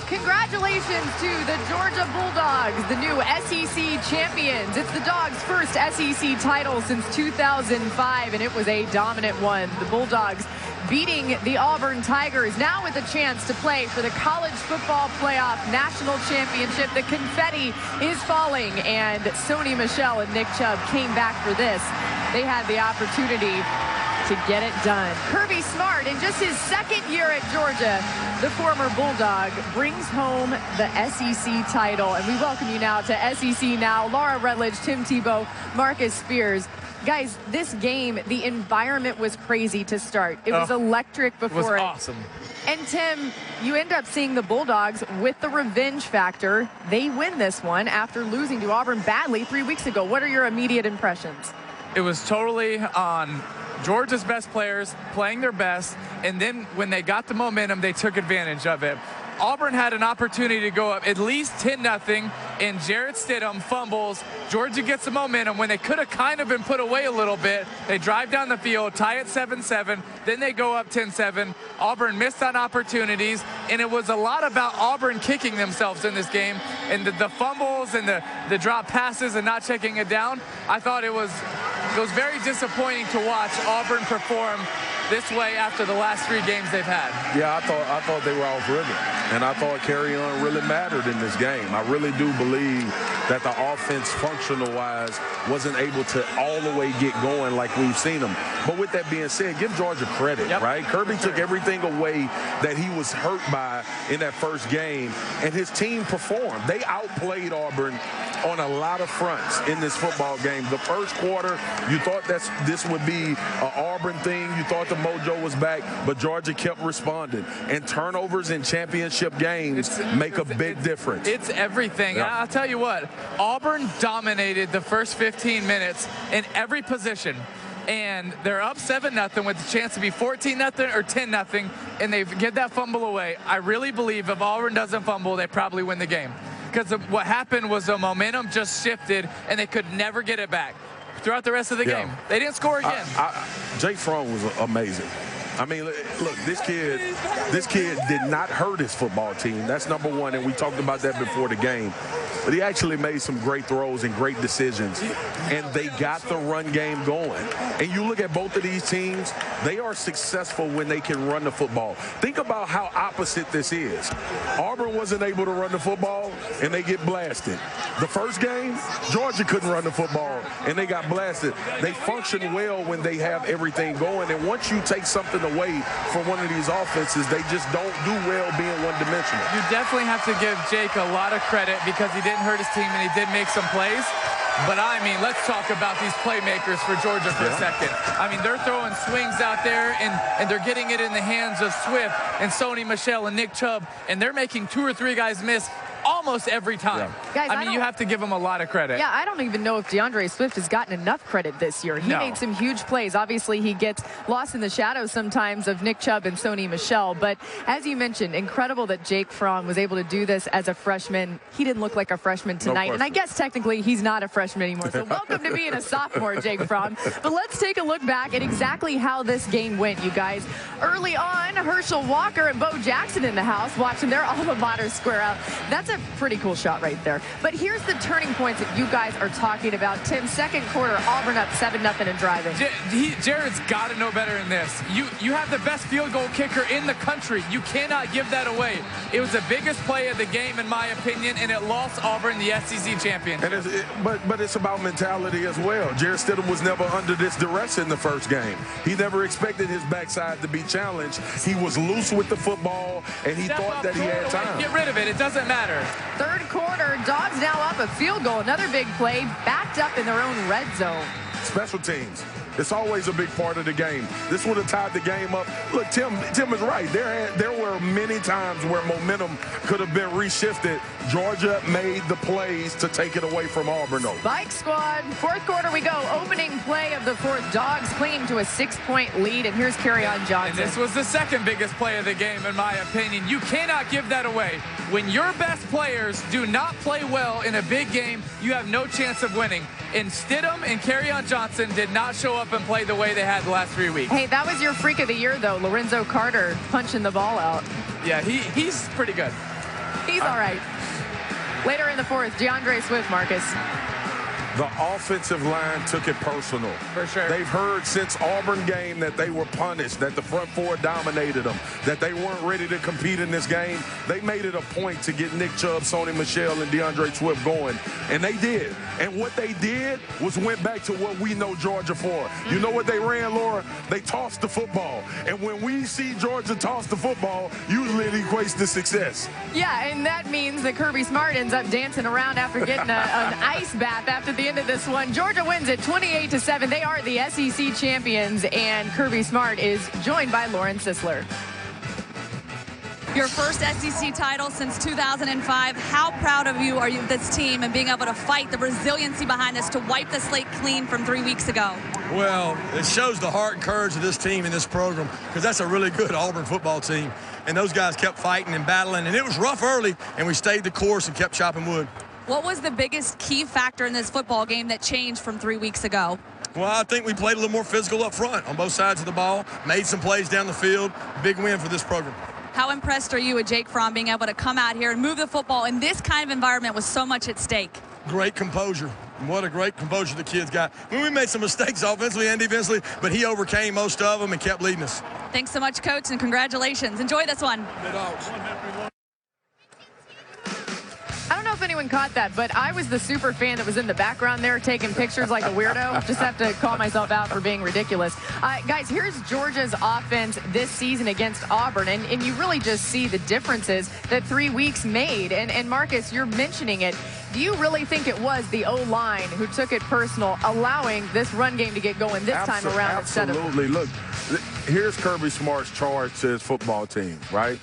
Congratulations to the Georgia Bulldogs, the new SEC champions. It's the Dogs' first SEC title since 2005, and it was a dominant one. The Bulldogs beating the Auburn Tigers, now with a chance to play for the College Football Playoff National Championship. The confetti is falling, and Sony Michel and Nick Chubb came back for this. They had the opportunity to get it done. Kirby Smart, in just his second year at Georgia, the former Bulldog, brings home the SEC title. And we welcome you now to SEC Now. Laura Rutledge, Tim Tebow, Marcus Spears. Guys, this game, the environment was crazy to start. It was electric before it. Was awesome. And Tim, you end up seeing the Bulldogs with the revenge factor. They win this one after losing to Auburn badly 3 weeks ago. What are your immediate impressions? It was totally on Georgia's best players playing their best, and then when they got the momentum, they took advantage of it. Auburn had an opportunity to go up at least 10-0, and Jarrett Stidham fumbles. Georgia gets the momentum when they could have kind of been put away a little bit. They drive down the field, tie it 7-7, then they go up 10-7. Auburn missed on opportunities, and it was a lot about Auburn kicking themselves in this game, and the fumbles and the drop passes and not checking it down. I thought it was very disappointing to watch Auburn perform this way after the last 3 games they've had. Yeah, I thought they were off rhythm, and I thought carry on really mattered in this game. I really do believe that the offense, functional-wise, wasn't able to all the way get going like we've seen them. But with that being said, give Georgia credit, right? Kirby took everything away that he was hurt by in that first game, and his team performed. They outplayed Auburn on a lot of fronts in this football game. The first quarter, you thought this would be an Auburn thing. You thought the mojo was back, but Georgia kept responding. And turnovers in championship games make a big difference. It's everything. Yeah. I'll tell you what, Auburn dominated the first 15 minutes in every position. And they're up 7-0 with the chance to be 14-0 or 10-0, and they get that fumble away. I really believe if Auburn doesn't fumble, they probably win the game. Because what happened was the momentum just shifted, and they could never get it back throughout the rest of the game. They didn't score again. Jake Fromm was amazing. I mean, look, this kid did not hurt his football team. That's number one, and we talked about that before the game. But he actually made some great throws and great decisions, and they got the run game going. And you look at both of these teams, they are successful when they can run the football. Think about how opposite this is. Auburn wasn't able to run the football, and they get blasted. The first game, Georgia couldn't run the football, and they got blasted. They function well when they have everything going, and once you take something away from one of these offenses, they just don't do well being one-dimensional. You definitely have to give Jake a lot of credit because he didn't hurt his team and he did make some plays. But I mean, let's talk about these playmakers for Georgia for a second. I mean, they're throwing swings out there, and they're getting it in the hands of Swift and Sony Michel and Nick Chubb, and they're making 2 or 3 guys miss almost every time. Guys, I mean, you have to give them a lot of credit. Yeah, I don't even know if DeAndre Swift has gotten enough credit this year. He made some huge plays. Obviously, he gets lost in the shadows sometimes of Nick Chubb and Sony Michel. But as you mentioned, incredible that Jake Fromm was able to do this as a freshman. He didn't look like a freshman tonight. And I guess technically he's not a freshman anymore. So welcome to being a sophomore, Jake Fromm. But let's take a look back at exactly how this game went, you guys. Early on, Herschel Walker and Bo Jackson in the house watching their alma mater square out. That's a pretty cool shot right there. But here's the turning points that you guys are talking about. Tim, second quarter, Auburn up 7-0 and driving. Jared's got to know better than this. You have the best field goal kicker in the country. You cannot give that away. It was the biggest play of the game, in my opinion, and it lost Auburn the SEC championship. But it's about mentality as well. Jarrett Stidham was never under this duress in the first game. He never expected his backside to be challenged. He was loose with the football, and he thought that he had time. Get rid of it. It doesn't matter. Third quarter, Dogs now up a field goal. Another big play, backed up in their own red zone. Special teams. It's always a big part of the game. This would have tied the game up. Look, Tim is right. There were many times where momentum could have been reshifted. Georgia made the plays to take it away from Auburn, though. Spike squad. Fourth quarter we go. Opening play of the fourth. Dogs clinging to a 6-point lead, and here's Kerryon Johnson. And this was the second biggest play of the game, in my opinion. You cannot give that away. When your best players do not play well in a big game, you have no chance of winning. And Stidham and Kerryon Johnson did not show up and play the way they had the last 3 weeks. Hey, that was your freak of the year, though. Lorenzo Carter punching the ball out. Yeah, he's pretty good. He's all right. Later in the fourth, DeAndre Swift, Marcus. The offensive line took it personal. For sure. They've heard since Auburn game that they were punished, that the front four dominated them, that they weren't ready to compete in this game. They made it a point to get Nick Chubb, Sony Michel, and DeAndre Swift going, and they did. And what they did was went back to what we know Georgia for. You know what they ran, Laura? They tossed the football. And when we see Georgia toss the football, usually it equates to success. Yeah, and that means that Kirby Smart ends up dancing around after getting an ice bath after the end of this one. Georgia wins it 28-7. They are the SEC champions, and Kirby Smart is joined by Lauren Sisler. Your first SEC title since 2005. How proud of you are you of this team and being able to fight the resiliency behind this to wipe the slate clean from 3 weeks ago? Well, it shows the heart and courage of this team and this program, because that's a really good Auburn football team. And those guys kept fighting and battling, and it was rough early, and we stayed the course and kept chopping wood. What was the biggest key factor in this football game that changed from 3 weeks ago? Well, I think we played a little more physical up front on both sides of the ball, made some plays down the field. Big win for this program. How impressed are you with Jake Fromm being able to come out here and move the football in this kind of environment with so much at stake? Great composure. What a great composure the kid's got. We made some mistakes offensively and defensively, but he overcame most of them and kept leading us. Thanks so much, Coach, and congratulations. Enjoy this one. I don't know if anyone caught that, but I was the super fan that was in the background there taking pictures like a weirdo. Just have to call myself out for being ridiculous. Guys, here's Georgia's offense this season against Auburn, and you really just see the differences that 3 weeks made. And Marcus, you're mentioning it. Do you really think it was the O-line who took it personal, allowing this run game to get going this time around? Absolutely. Look, here's Kirby Smart's charge to his football team, right?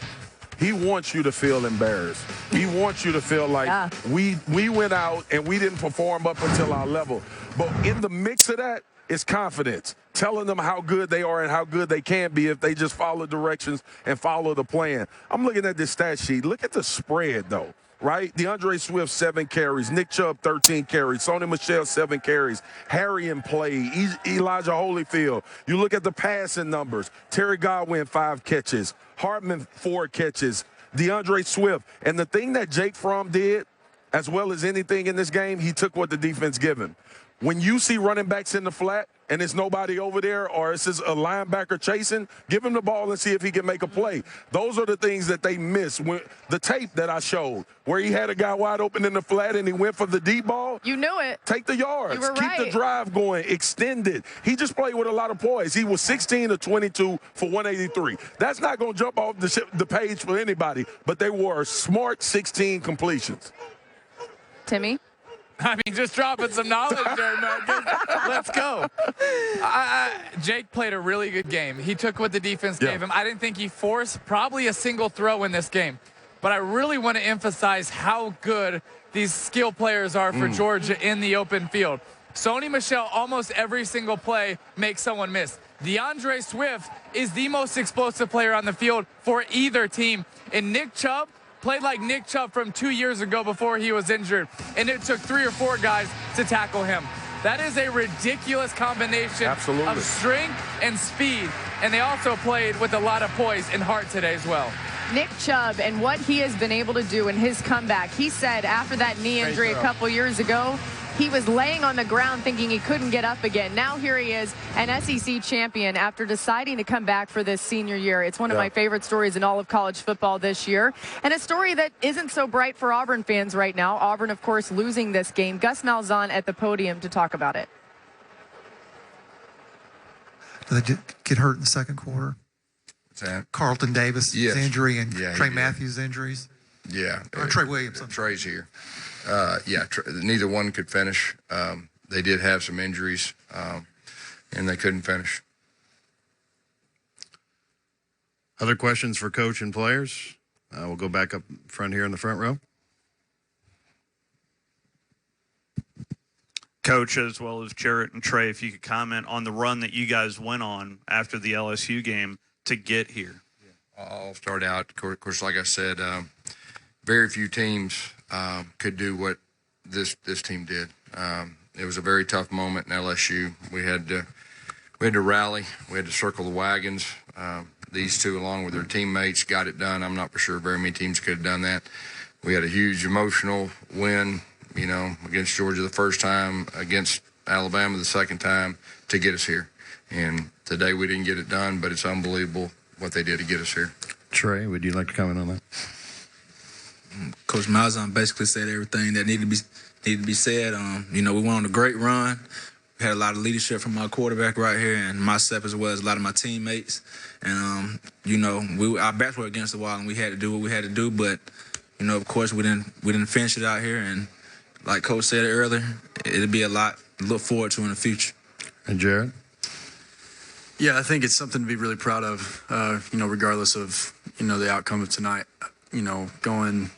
He wants you to feel embarrassed. He wants you to feel like we went out and we didn't perform up until our level. But in the mix of that is confidence, telling them how good they are and how good they can be if they just follow directions and follow the plan. I'm looking at this stat sheet. Look at the spread, though. Right? DeAndre Swift, 7 carries. Nick Chubb, 13 carries. Sony Michel, 7 carries. Harry in play. Elijah Holyfield. You look at the passing numbers. Terry Godwin, 5 catches. Hartman, 4 catches. DeAndre Swift. And the thing that Jake Fromm did, as well as anything in this game, he took what the defense gave him. When you see running backs in the flat and it's nobody over there or it's just a linebacker chasing, give him the ball and see if he can make a play. Those are the things that they miss. When the tape that I showed where he had a guy wide open in the flat and he went for the deep ball. You knew it. Take the yards. You were Keep the drive going. Extend it. He just played with a lot of poise. He was 16 of 22 for 183. That's not going to jump off the page for anybody, but they were smart 16 completions. Timmy? I mean, just dropping some knowledge there, Marcus. Let's go. Jake played a really good game. He took what the defense gave him. I didn't think he forced probably a single throw in this game. But I really want to emphasize how good these skill players are for Georgia in the open field. Sony Michel, almost every single play makes someone miss. DeAndre Swift is the most explosive player on the field for either team. And Nick Chubb played like Nick Chubb from 2 years ago before he was injured, and it took 3 or 4 guys to tackle him. That is a ridiculous combination of strength and speed, and they also played with a lot of poise and heart today as well. Nick Chubb and what he has been able to do in his comeback. He said after that knee injury a couple years ago, he was laying on the ground thinking he couldn't get up again. Now here he is, an SEC champion after deciding to come back for this senior year. It's one of my favorite stories in all of college football this year. And a story that isn't so bright for Auburn fans right now. Auburn, of course, losing this game. Gus Malzahn at the podium to talk about it. Did they get hurt in the second quarter? What's that? Carlton Davis' injury and Trey Matthews' injuries? Yeah. Or Trey Williams. Trey's here. Neither one could finish. They did have some injuries, and they couldn't finish. Other questions for coach and players? We'll go back up front here in the front row. Coach, as well as Jarrett and Trey, if you could comment on the run that you guys went on after the LSU game to get here. I'll start out. Of course, like I said, very few teams could do what this team did. It was a very tough moment in LSU. We had to rally. We had to circle the wagons. These two, along with their teammates, got it done. I'm not for sure very many teams could have done that. we had a huge emotional win, you know, against Georgia the first time, against Alabama the second time to get us here. And today we didn't get it done, but it's unbelievable what they did to get us here. Trey, would you like to comment on that? Coach Malzahn basically said everything that needed to be said. You know, we went on a great run. We had a lot of leadership from our quarterback right here and myself as well as a lot of my teammates. And, you know, our backs were against the wall and we had to do what we had to do. But, you know, of course, we didn't finish it out here. And like Coach said earlier, it'll be a lot to look forward to in the future. And Jared? Yeah, I think it's something to be really proud of, you know, regardless of, you know, the outcome of tonight. You know, going,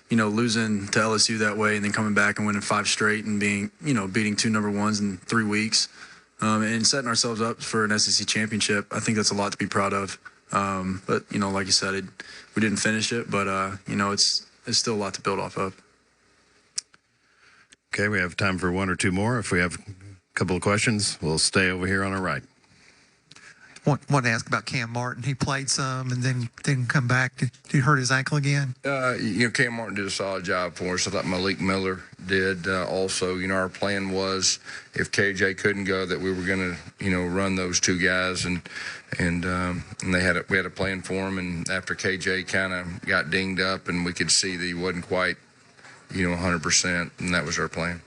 you know, losing to LSU that way and then coming back and winning 5 straight and being, you know, beating 2 number 1s in 3 weeks and setting ourselves up for an SEC championship. I think that's a lot to be proud of. But, you know, like you said, we didn't finish it, but, you know, it's still a lot to build off of. Okay, we have time for 1 or 2 more. If we have a couple of questions, we'll stay over here on our right. Want to ask about Cam Martin. He played some and then didn't come back. Did he hurt his ankle again? You know, Cam Martin did a solid job for us. I thought Malik Miller did also. You know, our plan was if KJ couldn't go, that we were going to, you know, run those 2 guys, and we had a plan for him. And after KJ kind of got dinged up, and we could see that he wasn't quite, you know, 100%, and that was our plan.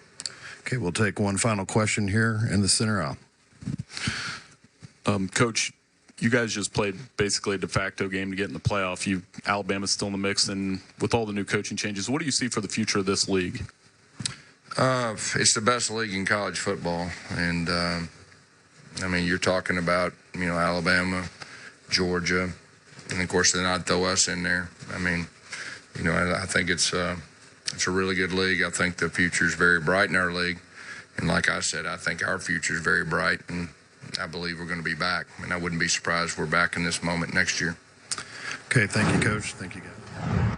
Okay, we'll take one final question here in the center aisle. Coach, you guys just played basically a de facto game to get in the playoff. Alabama's still in the mix, and with all the new coaching changes, what do you see for the future of this league? It's the best league in college football, and I mean, you're talking about, you know, Alabama, Georgia, and of course then I'd throw us in there. I mean, you know, I think it's a really good league. I think the future is very bright in our league, and like I said, I think our future is very bright, and I believe we're going to be back, and I wouldn't be surprised if we're back in this moment next year. Okay, thank you, Coach. Thank you, guys.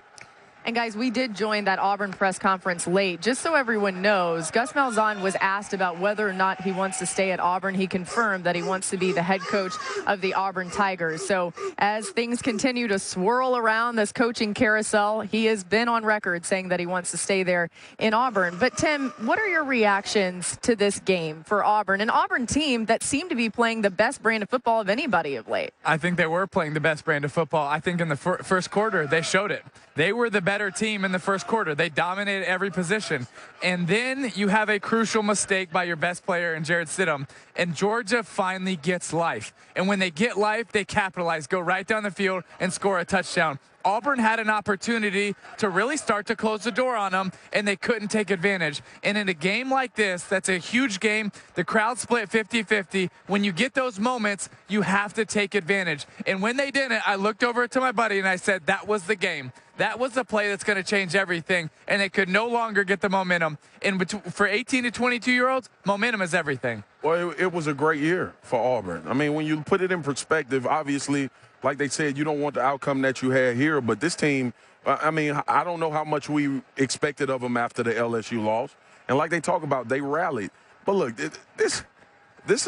And guys, we did join that Auburn press conference late. Just so everyone knows, Gus Malzahn was asked about whether or not he wants to stay at Auburn. He confirmed that he wants to be the head coach of the Auburn Tigers. So as things continue to swirl around this coaching carousel, he has been on record saying that he wants to stay there in Auburn. But Tim, what are your reactions to this game for Auburn, an Auburn team that seemed to be playing the best brand of football of anybody of late? I think they were playing the best brand of football. I think in the first quarter, they showed it. They were the better team in the first quarter. They dominated every position. And then you have a crucial mistake by your best player in Jared Stidham. And Georgia finally gets life. And when they get life, they capitalize, go right down the field and score a touchdown. Auburn had an opportunity to really start to close the door on them, and they couldn't take advantage. And in a game like this, that's a huge game. The crowd split 50-50. When you get those moments, you have to take advantage. And when they didn't, I looked over to my buddy and I said, that was the game. That was the play that's going to change everything, and they could no longer get the momentum. And for 18 to 22-year-olds, momentum is everything. Well, it was a great year for Auburn. I mean, when you put it in perspective, obviously, like they said, you don't want the outcome that you had here. But this team, I mean, I don't know how much we expected of them after the LSU loss. And like they talk about, they rallied. But look, this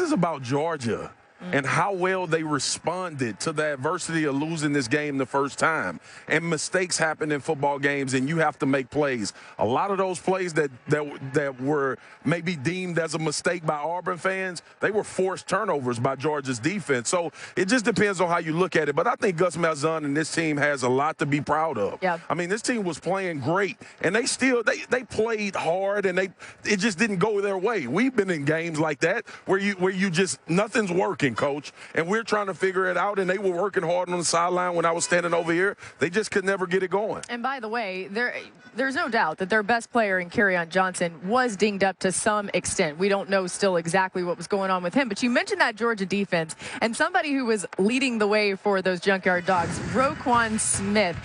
is about Georgia and how well they responded to the adversity of losing this game the first time. And mistakes happen in football games, and you have to make plays. A lot of those plays that were maybe deemed as a mistake by Auburn fans, they were forced turnovers by Georgia's defense. So it just depends on how you look at it. But I think Gus Malzahn and this team has a lot to be proud of. Yeah. I mean, this team was playing great, and they played hard, and it just didn't go their way. We've been in games like that where you just nothing's working, coach, and we're trying to figure it out, and they were working hard on the sideline when I was standing over here. They just could never get it going. And by the way, there's no doubt that their best player in Kerryon Johnson was dinged up to some extent. We don't know still exactly what was going on with him, but you mentioned that Georgia defense, and somebody who was leading the way for those Junkyard Dogs, Roquan Smith.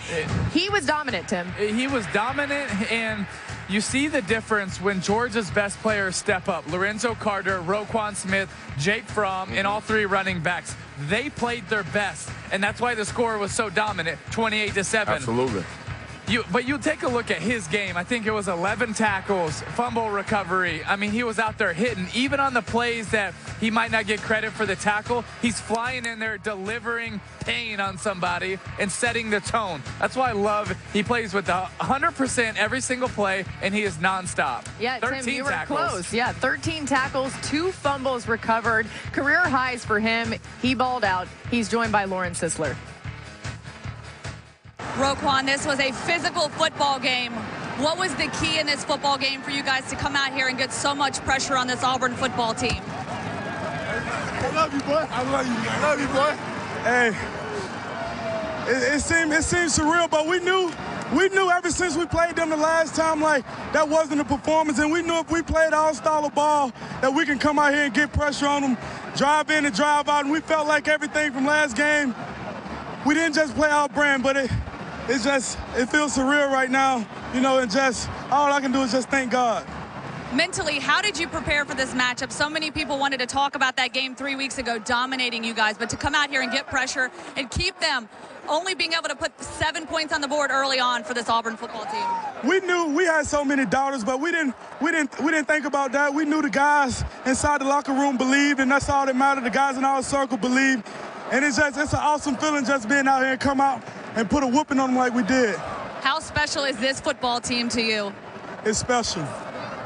He was dominant, Tim. He was dominant, and you see the difference when Georgia's best players step up. Lorenzo Carter, Roquan Smith, Jake Fromm, and all 3 running backs. They played their best, and that's why the score was so dominant, 28-7. Absolutely. But you take a look at his game. I think it was 11 tackles, fumble recovery. I mean, he was out there hitting. Even on the plays that he might not get credit for the tackle, he's flying in there, delivering pain on somebody and setting the tone. That's why I love he plays with 100% every single play, and he is nonstop. Yeah, 13 Tim, you were tackles. close. Yeah, 13 tackles, 2 fumbles recovered. Career highs for him. He balled out. He's joined by Lauren Sisler. Roquan, this was a physical football game. What was the key in this football game for you guys to come out here and get so much pressure on this Auburn football team? I love you, boy. I love you. I love you, boy. Hey, it seemed surreal, but we knew ever since we played them the last time, like, that wasn't a performance, and we knew if we played our style of ball that we can come out here and get pressure on them, drive in and drive out, and we felt like everything from last game, we didn't just play our brand, but it feels surreal right now, you know, and just all I can do is just thank God. Mentally, how did you prepare for this matchup? So many people wanted to talk about that game 3 weeks ago, dominating you guys, but to come out here and get pressure and keep them only being able to put 7 points on the board early on for this Auburn football team. We knew we had so many doubters, but we didn't think about that. We knew the guys inside the locker room believed, and that's all that mattered. The guys in our circle believed, and it's an awesome feeling just being out here and come out and put a whooping on them like we did. How special is this football team to you? It's special.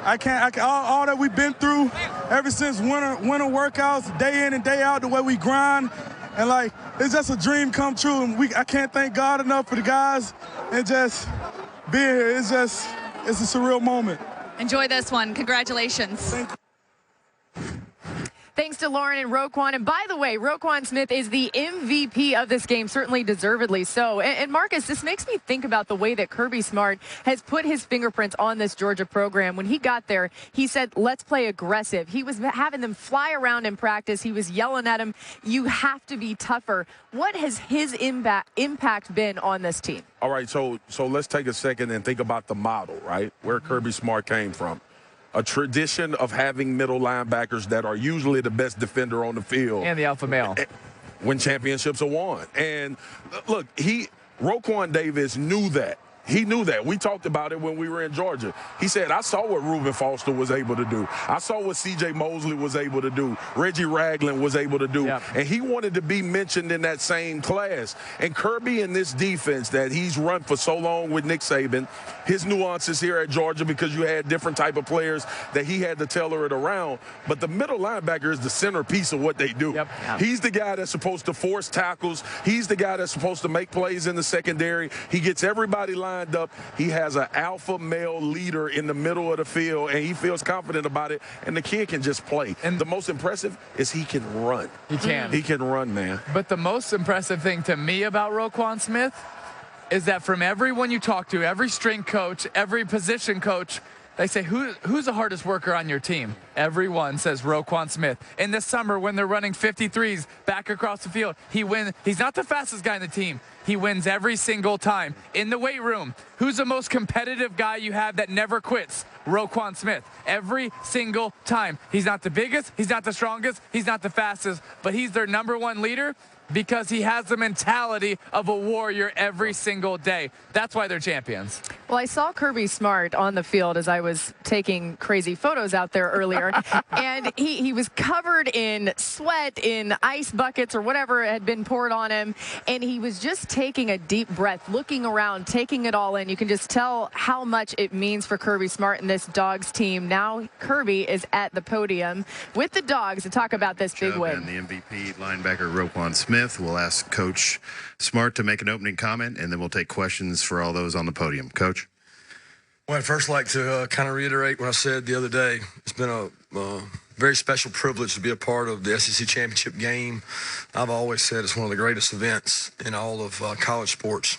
All that we've been through ever since winter workouts, day in and day out, the way we grind, and like it's just a dream come true. And I can't thank God enough for the guys and just being here. It's a surreal moment. Enjoy this one. Congratulations. Thank you. Thanks to Lauren and Roquan. And by the way, Roquan Smith is the MVP of this game, certainly deservedly so. And Marcus, this makes me think about the way that Kirby Smart has put his fingerprints on this Georgia program. When he got there, he said, let's play aggressive. He was having them fly around in practice. He was yelling at them, you have to be tougher. What has his impact been on this team? All right, so let's take a second and think about the model, right, where Kirby Smart came from. A tradition of having middle linebackers that are usually the best defender on the field. And the alpha male. When championships are won. And look, Roquan Davis knew that. He knew that. We talked about it when we were in Georgia. He said, I saw what Reuben Foster was able to do. I saw what C.J. Mosley was able to do. Reggie Ragland was able to do. Yep. And he wanted to be mentioned in that same class. And Kirby in this defense that he's run for so long with Nick Saban, his nuances here at Georgia because you had different type of players that he had to tailor it around. But the middle linebacker is the centerpiece of what they do. Yep. He's the guy that's supposed to force tackles. He's the guy that's supposed to make plays in the secondary. He gets everybody lined up. He has an alpha male leader in the middle of the field, and he feels confident about it, and the kid can just play. And the most impressive is he can run. He can. He can run, man. But the most impressive thing to me about Roquan Smith is that from everyone you talk to, every strength coach, every position coach, they say, who's the hardest worker on your team? Everyone says Roquan Smith. In the summer, when they're running 53s back across the field, he wins. He's not the fastest guy in the team. He wins every single time. In the weight room, who's the most competitive guy you have that never quits? Roquan Smith. Every single time. He's not the biggest, he's not the strongest, he's not the fastest, but he's their #1 leader because he has the mentality of a warrior every single day. That's why they're champions. Well, I saw Kirby Smart on the field as I was taking crazy photos out there earlier, and he was covered in sweat, in ice buckets or whatever had been poured on him, and he was just taking a deep breath, looking around, taking it all in. You can just tell how much it means for Kirby Smart and this Dogs team. Now Kirby is at the podium with the Dogs to talk about this big win. And the MVP linebacker Roquan Smith. We'll ask Coach Smart to make an opening comment, and then we'll take questions for all those on the podium. Coach? Well, I'd first like to kind of reiterate what I said the other day. It's been a very special privilege to be a part of the SEC Championship game. I've always said it's one of the greatest events in all of college sports.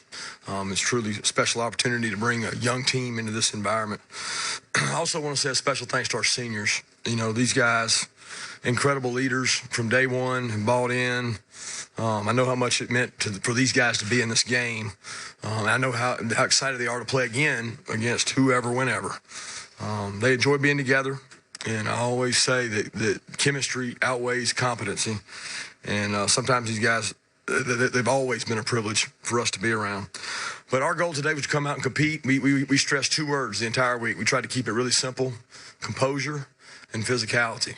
It's truly a special opportunity to bring a young team into this environment. I also want to say a special thanks to our seniors. You know, these guys, incredible leaders from day one, have bought in. I know how much it meant for these guys to be in this game. I know how excited they are to play again against whoever, whenever. They enjoy being together, and I always say that chemistry outweighs competency. And sometimes these guys they've always been a privilege for us to be around. But our goal today was to come out and compete. We stressed 2 words the entire week. We tried to keep it really simple: composure and physicality.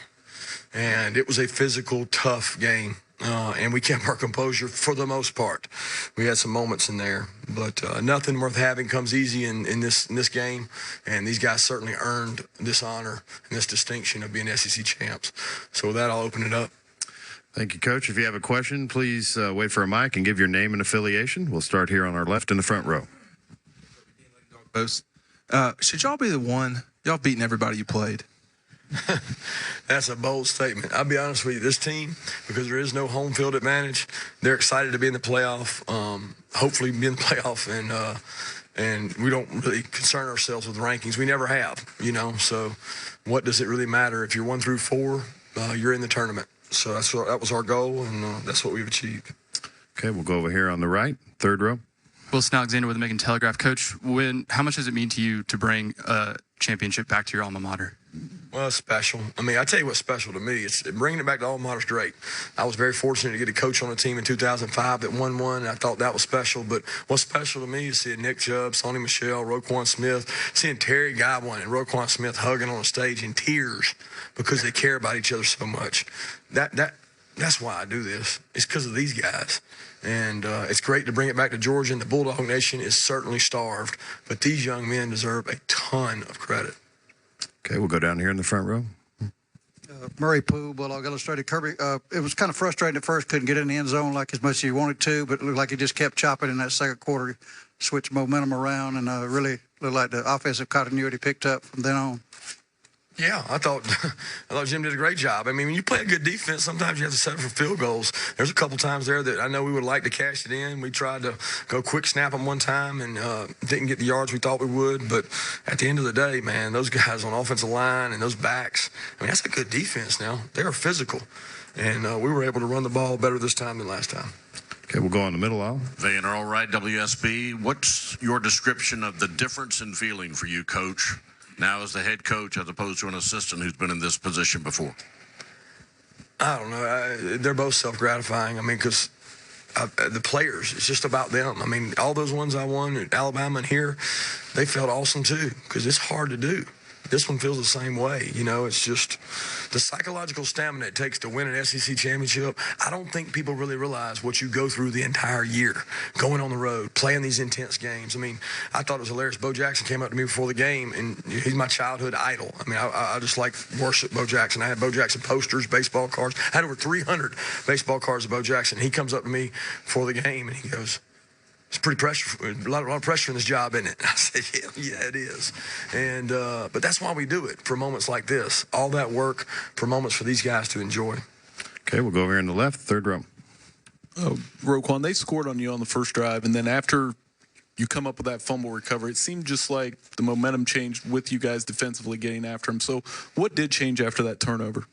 And it was a physical, tough game. And we kept our composure for the most part. We had some moments in there, but nothing worth having comes easy in this game. And these guys certainly earned this honor and this distinction of being SEC champs. So with that, I'll open it up. Thank you, Coach. If you have a question, please wait for a mic and give your name and affiliation. We'll start here on our left in the front row. Should y'all be the one? Y'all beating everybody you played. That's a bold statement. I'll be honest with you. This team, because there is no home field advantage, they're excited to be in the playoff. Hopefully, be in the playoff, and we don't really concern ourselves with rankings. We never have, So, what does it really matter if you're 1 through 4? You're in the tournament. So that was our goal, and that's what we've achieved. Okay, we'll go over here on the right, third row. Wilson Alexander with the Macon Telegraph. Coach, how much does it mean to you to bring a championship back to your alma mater? Well, it's special. I mean, I tell you what's special to me. It's bringing it back to alma mater's great. I was very fortunate to get a coach on a team in 2005 that won one. I thought that was special. But what's special to me is seeing Nick Chubb, Sonny Michel, Roquan Smith, seeing Terry Godwin and Roquan Smith hugging on a stage in tears because they care about each other so much. That's why I do this. It's because of these guys. And it's great to bring it back to Georgia, and the Bulldog Nation is certainly starved. But these young men deserve a ton of credit. Okay, we'll go down here in the front row. Murray Poole, Bulldog Illustrated. Kirby, it was kind of frustrating at first, couldn't get in the end zone like as much as you wanted to, but it looked like he just kept chopping in that second quarter, switched momentum around, and really looked like the offensive continuity picked up from then on. Yeah, I thought Jim did a great job. I mean, when you play a good defense, sometimes you have to settle for field goals. There's a couple times there that I know we would like to cash it in. We tried to go quick snap them one time and didn't get the yards we thought we would. But at the end of the day, man, those guys on offensive line and those backs, I mean, that's a good defense now. They are physical. And we were able to run the ball better this time than last time. Okay, we'll go on the middle aisle. Van Earl Wright, WSB. What's your description of the difference in feeling for you, Coach, now as the head coach as opposed to an assistant who's been in this position before? I don't know. They're both self-gratifying. I mean, because the players, it's just about them. I mean, all those ones I won at Alabama and here, they felt awesome too, because it's hard to do. This one feels the same way. It's just the psychological stamina it takes to win an SEC championship. I don't think people really realize what you go through the entire year, going on the road, playing these intense games. I mean, I thought it was hilarious. Bo Jackson came up to me before the game, and he's my childhood idol. I mean, I just worship Bo Jackson. I had Bo Jackson posters, baseball cards. I had over 300 baseball cards of Bo Jackson. He comes up to me before the game, and he goes, "It's pretty a lot of pressure in this job, isn't it?" I said, yeah, it is. And but that's why we do it, for moments like this. All that work for moments for these guys to enjoy. Okay, we'll go over here in the left, third row. Roquan, they scored on you on the first drive, and then after you come up with that fumble recovery, it seemed just like the momentum changed with you guys defensively getting after him. So what did change after that turnover?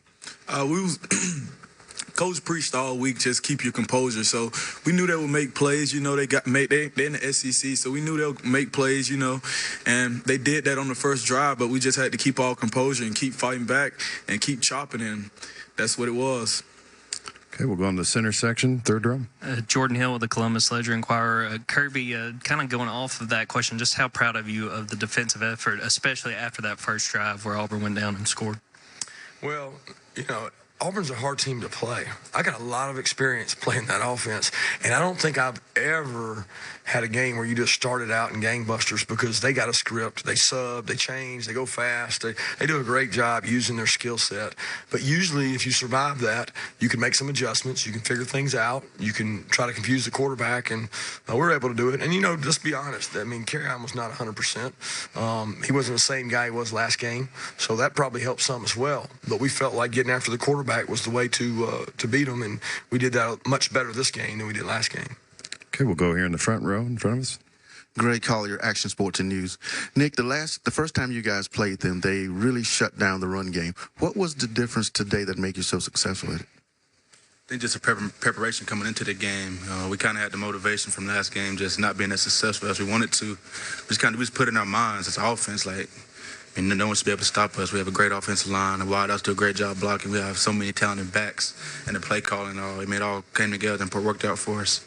Coach preached all week, just keep your composure. So we knew they would make plays. They're in the SEC, so we knew they would make plays, and they did that on the first drive, but we just had to keep all composure and keep fighting back and keep chopping in. That's what it was. Okay, we'll go on the center section, third row. Jordan Hill with the Columbus Ledger-Inquirer. Kirby, kind of going off of that question, just how proud of you of the defensive effort, especially after that first drive where Auburn went down and scored? Well, Auburn's a hard team to play. I got a lot of experience playing that offense, and I don't think I've ever had a game where you just started out in gangbusters, because they got a script. They sub, they change, they go fast. They do a great job using their skill set. But usually if you survive that, you can make some adjustments. You can figure things out. You can try to confuse the quarterback, and we're able to do it. And, let's be honest. I mean, Carrion was not 100%. He wasn't the same guy he was last game, so that probably helped some as well. But we felt like getting after the quarterback was the way to beat them, and we did that much better this game than we did last game. Okay, we'll go here in the front row in front of us. Greg Collier, Action Sports and News. Nick, the first time you guys played them, they really shut down the run game. What was the difference today that made you so successful at it? I think just a preparation coming into the game. We kind of had the motivation from last game, just not being as successful as we wanted to. We just put in our minds as an offense, like, I mean, no one should be able to stop us. We have a great offensive line. The wideouts do a great job blocking. We have so many talented backs, and the play calling, it all came together and worked out for us.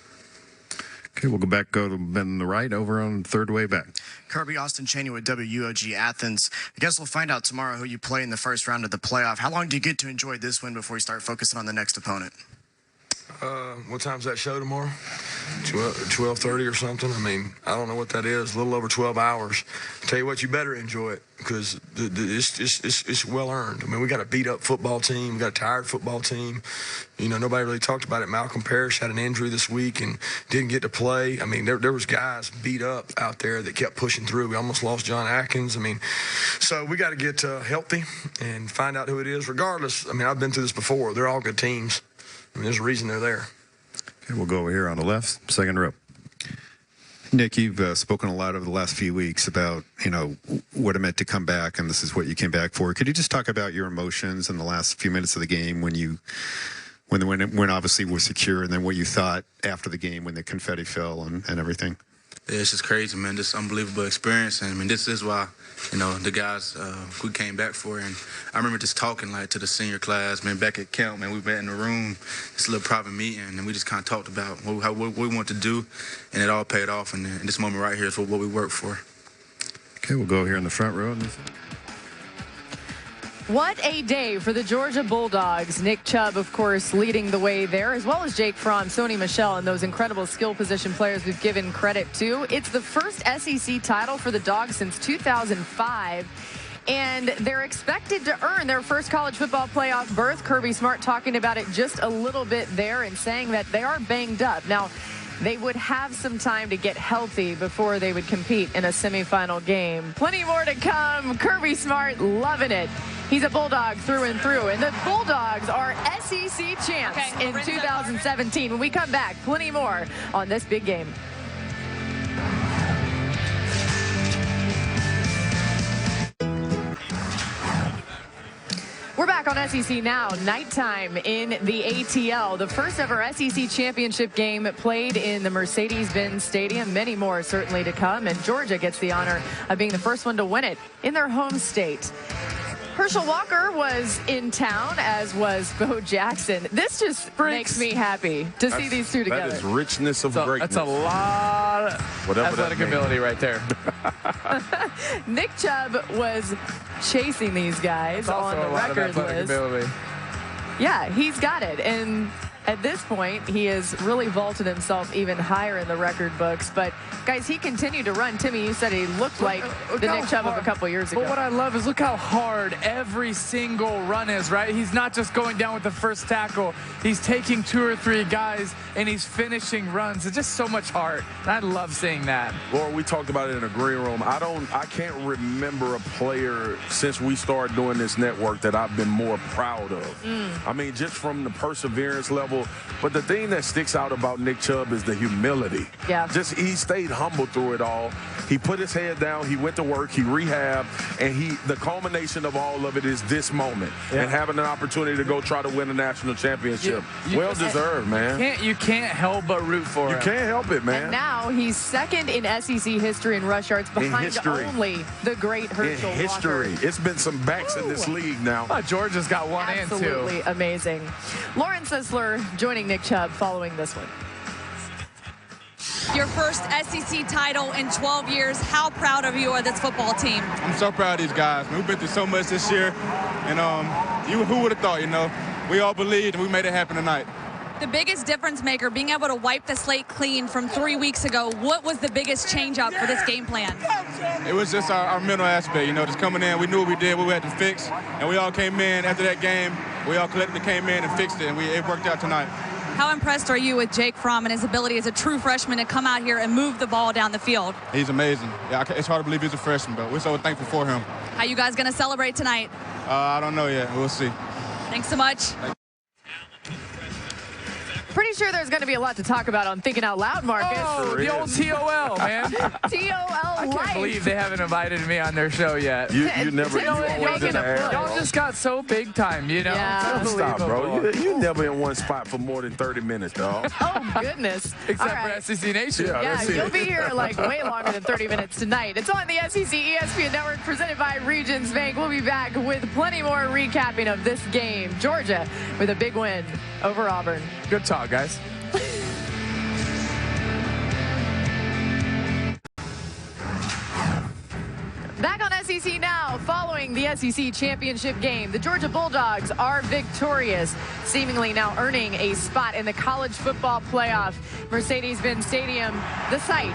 Okay, we'll go to Ben on the right over on third way back. Kirby, Austin Cheney with WUOG Athens. I guess we'll find out tomorrow who you play in the first round of the playoff. How long do you get to enjoy this win before you start focusing on the next opponent? What time's that show tomorrow? 12:30 or something? I mean, I don't know what that is. A little over 12 hours. Tell you what, you better enjoy it because it's well earned. I mean, we got a beat up football team. We got a tired football team. You know, nobody really talked about it. Malcolm Parrish had an injury this week and didn't get to play. I mean, there was guys beat up out there that kept pushing through. We almost lost John Atkins. I mean, so we got to get healthy and find out who it is. Regardless, I mean, I've been through this before. They're all good teams. I mean, there's a reason they're there. Okay, we'll go over here on the left, second row. Nick, you've spoken a lot over the last few weeks about, what it meant to come back, and this is what you came back for. Could you just talk about your emotions in the last few minutes of the game when obviously was secure, and then what you thought after the game when the confetti fell and everything? Yeah, it's just crazy, man. Just unbelievable experience. And I mean, this is why, the guys we came back for. And I remember just talking to the senior class, man, back at camp, man. We met in the room, this little private meeting, and we just kind of talked about what we want to do, and it all paid off. And this moment right here is what we worked for. Okay, we'll go here in the front row. What a day for the Georgia Bulldogs. Nick Chubb, of course, leading the way there, as well as Jake Fromm, Sony Michel, and those incredible skill position players we've given credit to. It's the first SEC title for the Dogs since 2005. And they're expected to earn their first college football playoff berth. Kirby Smart talking about it just a little bit there and saying that they are banged up. Now, they would have some time to get healthy before they would compete in a semifinal game. Plenty more to come. Kirby Smart loving it. He's a Bulldog through and through. And the Bulldogs are SEC champs in 2017. When we come back, plenty more on this big game. We're back on SEC Now, nighttime in the ATL. The first ever SEC championship game played in the Mercedes-Benz Stadium. Many more certainly to come, and Georgia gets the honor of being the first one to win it in their home state. Herschel Walker was in town, as was Bo Jackson. This just makes me happy to see these two together. That is richness of greatness. That's a lot of athletic ability right there. Nick Chubb was chasing these guys on the record list. Yeah, he's got it. And at this point, he has really vaulted himself even higher in the record books. But, guys, he continued to run. Timmy, you said he looked like the Nick Chubb of a couple years ago. But what I love is look how hard every single run is, right? He's not just going down with the first tackle. He's taking 2 or 3 guys, and he's finishing runs. It's just so much heart. And I love seeing that. Laura, we talked about it in the green room. I can't remember a player since we started doing this network that I've been more proud of. I mean, just from the perseverance level. But the thing that sticks out about Nick Chubb is the humility. Yeah. Just he stayed humble through it all. He put his head down. He went to work. He rehabbed. And the culmination of all of it is this moment. And having an opportunity to go try to win a national championship. Well deserved, man. You can't help but root for him. You can't help it, man. And now he's second in SEC history in rush yards behind only the great Herschel in history. Walker. It's been some backs in this league now. Georgia's got one and two. Absolutely amazing. Lauren Sisler joining Nick Chubb following this one. Your first SEC title in 12 years. How proud of you of this football team? I'm so proud of these guys. We've been through so much this year, and who would have thought, we all believed, and we made it happen tonight. The biggest difference maker, being able to wipe the slate clean from 3 weeks ago. What was the biggest change up for this game plan? It was just our mental aspect, just coming in. We knew what we did, what we had to fix, and we all came in after that game. We all collectively came in and fixed it, and it worked out tonight. How impressed are you with Jake Fromm and his ability as a true freshman to come out here and move the ball down the field? He's amazing. Yeah, it's hard to believe he's a freshman, but we're so thankful for him. How you guys going to celebrate tonight? I don't know yet. We'll see. Thanks so much. Pretty sure there's going to be a lot to talk about on Thinking Out Loud, Marcus. Oh, the old TOL, man. TOL I life. can't believe they haven't invited me on their show yet. You never, you always in the air. Y'all just got so big time, you know? Yeah. It's Stop, bro. unbelievable. You never in one spot for more than 30 minutes, dog. Oh, goodness. Except All right. for SEC Nation. Yeah, you'll be here like way longer than 30 minutes tonight. It's on the SEC ESPN Network presented by Regions Bank. We'll be back with plenty more recapping of this game. Georgia with a big win over Auburn. Good talk, guys. Back on SEC Now, following the SEC championship game, the Georgia Bulldogs are victorious, seemingly now earning a spot in the college football playoff. Mercedes-Benz Stadium, the site,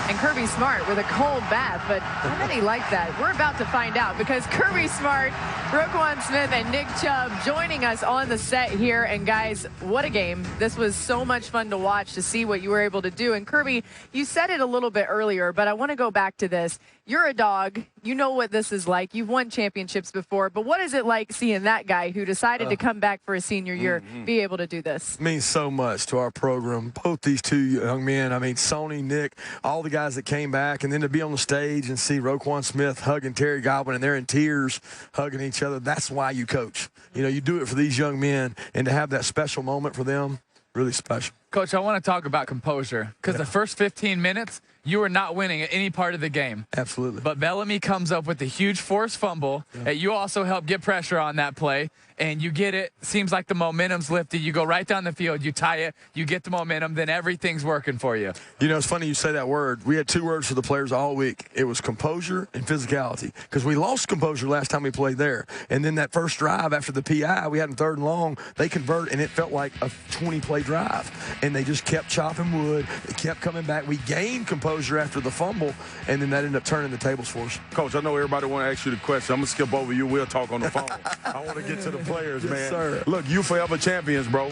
and Kirby Smart with a cold bath, but how many like that? We're about to find out because Kirby Smart, Roquan Smith, and Nick Chubb joining us on the set here. And guys, what a game. This was so much fun to watch, to see what you were able to do. And Kirby, you said it a little bit earlier, but I want to go back to this. You're a dog. You know what this is like. You've won championships before, but what is it like seeing that guy who decided to come back for his senior year be able to do this? Means so much to our program. Both these two young men, I mean, Sony, Nick, all the guys that came back, and then to be on the stage and see Roquan Smith hugging Terry Godwin, and they're in tears hugging each other. That's why you coach. You know, you do it for these young men, and to have that special moment for them, really special. Coach, I want to talk about composure because the first 15 minutes, you were not winning at any part of the game. Absolutely. But Bellamy comes up with a huge forced fumble. You also help get pressure on that play, and you get it. Seems like the momentum's lifted. You go right down the field. You tie it. You get the momentum. Then everything's working for you. You know, it's funny you say that word. We had two words for the players all week. It was composure and physicality because we lost composure last time we played there. And then that first drive after the PI, we had them 3rd and long. They convert, and it felt like a 20-play drive. And they just kept chopping wood. They kept coming back. We gained composure after the fumble, and then that ended up turning the tables for us. Coach, I know everybody want to ask you the question. I'm going to skip over you. We'll talk on the phone. I want to get to the players, man. Sir. Look, you forever champions, bro.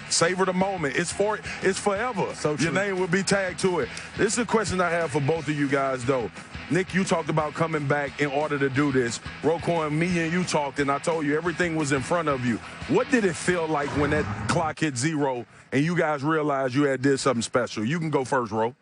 Savor the moment. It's forever. So true. Your name will be tagged to it. This is a question I have for both of you guys, though. Nick, you talked about coming back in order to do this. Roquan, me and you talked, and I told you everything was in front of you. What did it feel like when that clock hit 0 and you guys realized you had did something special? You can go first, Ro.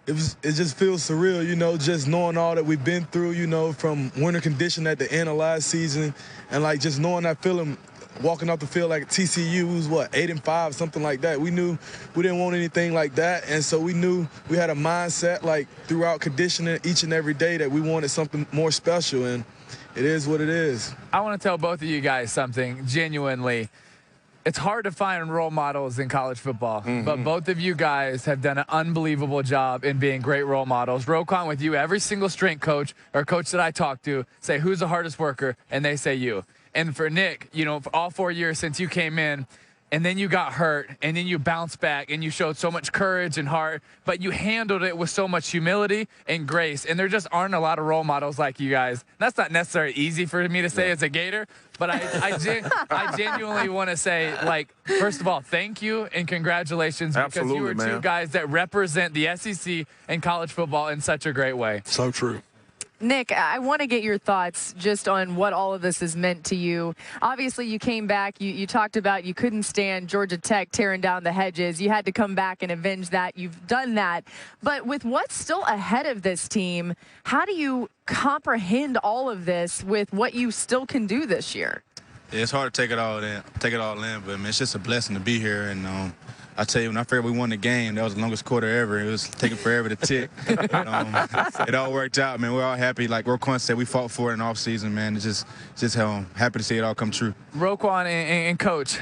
It just feels surreal, you know, just knowing all that we've been through, you know, from winter condition at the end of last season, and like just knowing that feeling, walking off the field like TCU was what 8-5, something like that. We knew we didn't want anything like that, and so we knew we had a mindset like throughout conditioning each and every day that we wanted something more special, and it is what it is. I want to tell both of you guys something genuinely. It's hard to find role models in college football, but both of you guys have done an unbelievable job in being great role models. Roquan, with you, every single strength coach or coach that I talk to say, who's the hardest worker? And they say you. And for Nick, you know, for all 4 years since you came in, and then you got hurt, and then you bounced back, and you showed so much courage and heart, but you handled it with so much humility and grace, and there just aren't a lot of role models like you guys. That's not necessarily easy for me to say as a Gator, but I genuinely want to say, like, first of all, thank you and congratulations because you are two guys that represent the SEC and college football in such a great way. So true. Nick, I want to get your thoughts just on what all of this has meant to you. Obviously, you came back. You talked about you couldn't stand Georgia Tech tearing down the hedges. You had to come back and avenge that. You've done that. But with what's still ahead of this team, how do you comprehend all of this with what you still can do this year? Yeah, it's hard to take it all in, but I mean, it's just a blessing to be here. And I tell you, when I figured we won the game, that was the longest quarter ever. It was taking forever to tick. It all worked out, man. We're all happy. Like Roquan said, we fought for it in the offseason, man. It's just happy to see it all come true. Roquan and Coach,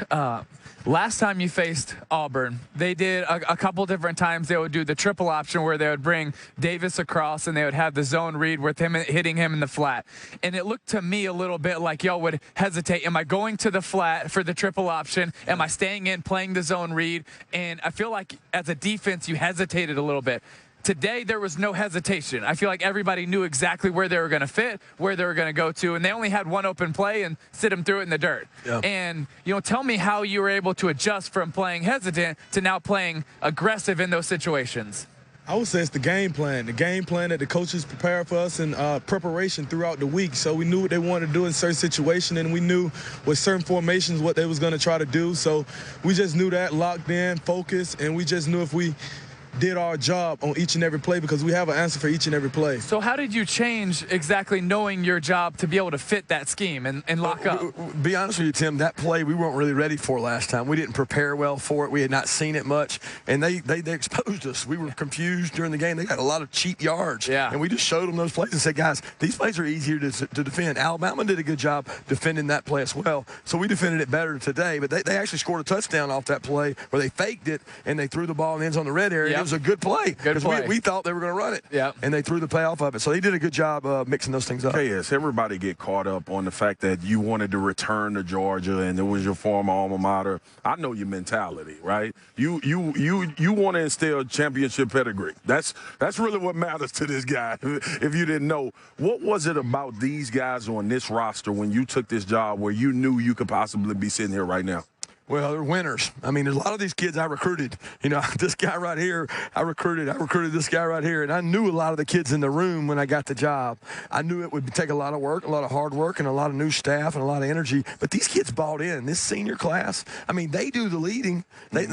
last time you faced Auburn, they did a couple different times. They would do the triple option where they would bring Davis across and they would have the zone read with him hitting him in the flat. And it looked to me a little bit like y'all would hesitate. Am I going to the flat for the triple option? Am I staying in, playing the zone read? And I feel like as a defense, you hesitated a little bit. Today, there was no hesitation. I feel like everybody knew exactly where they were going to fit, where they were going to go to, and they only had one open play and sit them through it in the dirt. Yeah. And, you know, tell me how you were able to adjust from playing hesitant to now playing aggressive in those situations. I would say it's the game plan that the coaches prepare for us in preparation throughout the week. So we knew what they wanted to do in certain situations, and we knew with certain formations what they was going to try to do. So we just knew that, locked in, focused, and we just knew if we did our job on each and every play because we have an answer for each and every play. So how did you change exactly knowing your job to be able to fit that scheme and lock up? Be honest with you, Tim, that play we weren't really ready for last time. We didn't prepare well for it. We had not seen it much, and they exposed us. We were confused during the game. They got a lot of cheap yards, and we just showed them those plays and said, guys, these plays are easier to defend. Alabama did a good job defending that play as well, so we defended it better today, but they actually scored a touchdown off that play where they faked it, and they threw the ball in the end zone in the red area. It was a good play because we thought they were going to run it, and they threw the play off of it. So they did a good job mixing those things up. Yes, everybody get caught up on the fact that you wanted to return to Georgia and it was your former alma mater. I know your mentality, right? You want to instill championship pedigree. That's really what matters to this guy. If you didn't know, what was it about these guys on this roster when you took this job where you knew you could possibly be sitting here right now? Well, they're winners. I mean, there's a lot of these kids I recruited. You know, this guy right here, I recruited this guy right here, and I knew a lot of the kids in the room when I got the job. I knew it would take a lot of work, a lot of hard work, and a lot of new staff and a lot of energy. But these kids bought in. This senior class, I mean, they do the leading. They